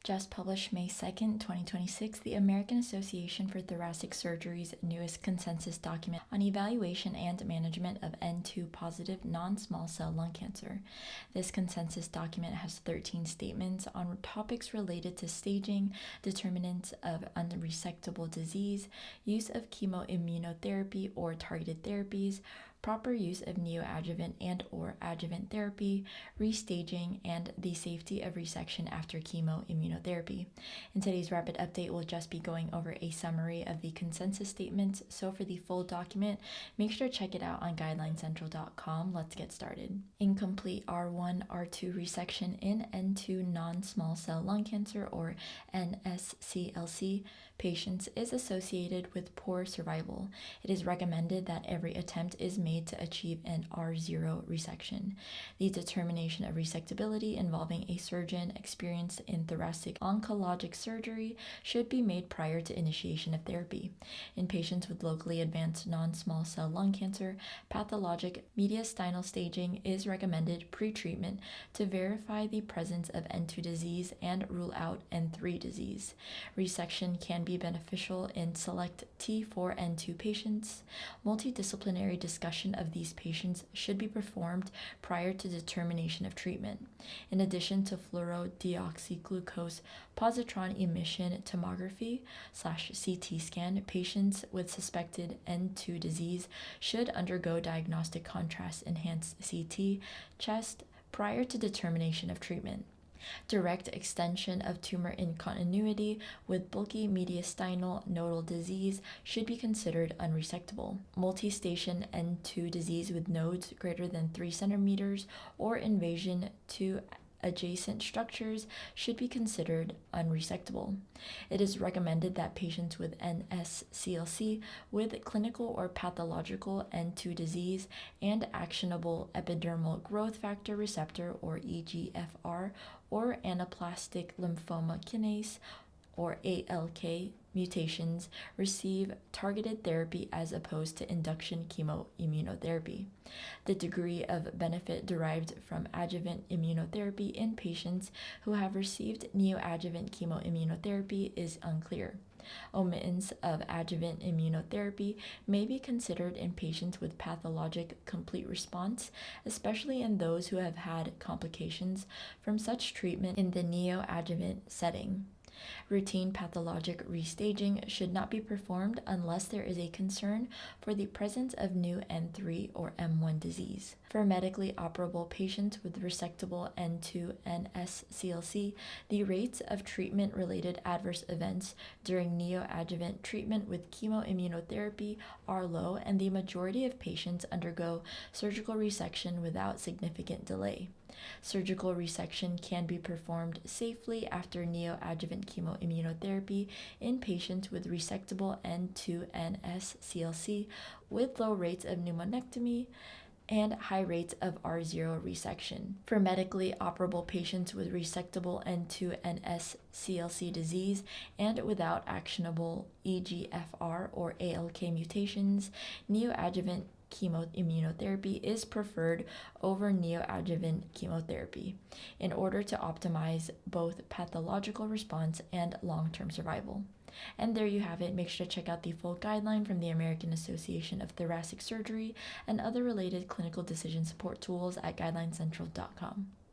Just published May 2nd, 2026, the American Association for Thoracic Surgery's newest consensus document on evaluation and management of N2 positive non-small cell lung cancer. This consensus document has 13 statements on topics related to staging, determinants of unresectable disease, use of chemoimmunotherapy or targeted therapies, proper use of neoadjuvant and/or adjuvant therapy, restaging, and the safety of resection after chemoimmunotherapy. In today's rapid update, we'll just be going over a summary of the consensus statements, so for the full document, make sure to check it out on guidelinecentral.com. Let's get started. Incomplete R1, R2 resection in N2 non-small cell lung cancer or NSCLC patients is associated with poor survival. It is recommended that every attempt is made to achieve an R0 resection. The determination of resectability involving a surgeon experienced in thoracic oncologic surgery should be made prior to initiation of therapy. In patients with locally advanced non-small cell lung cancer, pathologic mediastinal staging is recommended pre-treatment to verify the presence of N2 disease and rule out N3 disease. Resection can be beneficial in select T4N2 patients. Multidisciplinary discussion of these patients should be performed prior to determination of treatment. In addition to fluorodeoxyglucose positron emission tomography/CT scan, patients with suspected N2 disease should undergo diagnostic contrast enhanced CT chest prior to determination of treatment. Direct extension of tumor in continuity with bulky mediastinal nodal disease should be considered unresectable. Multi-station N2 disease with nodes greater than 3 centimeters or invasion to adjacent structures should be considered unresectable. It is recommended that patients with NSCLC with clinical or pathological N2 disease and actionable epidermal growth factor receptor or EGFR or anaplastic lymphoma kinase or ALK mutations receive targeted therapy as opposed to induction chemoimmunotherapy. The degree of benefit derived from adjuvant immunotherapy in patients who have received neoadjuvant chemoimmunotherapy is unclear. Omittance of adjuvant immunotherapy may be considered in patients with pathologic complete response, especially in those who have had complications from such treatment in the neoadjuvant setting. Routine pathologic restaging should not be performed unless there is a concern for the presence of new N3 or M1 disease. For medically operable patients with resectable N2 NSCLC, the rates of treatment-related adverse events during neoadjuvant treatment with chemoimmunotherapy are low, and the majority of patients undergo surgical resection without significant delay. Surgical resection can be performed safely after neoadjuvant chemoimmunotherapy in patients with resectable N2 NSCLC with low rates of pneumonectomy and high rates of R0 resection. For medically operable patients with resectable N2 NSCLC disease and without actionable EGFR or ALK mutations, neoadjuvant chemoimmunotherapy is preferred over neoadjuvant chemotherapy in order to optimize both pathological response and long-term survival. And there you have it. Make sure to check out the full guideline from the American Association of Thoracic Surgery and other related clinical decision support tools at guidelinecentral.com.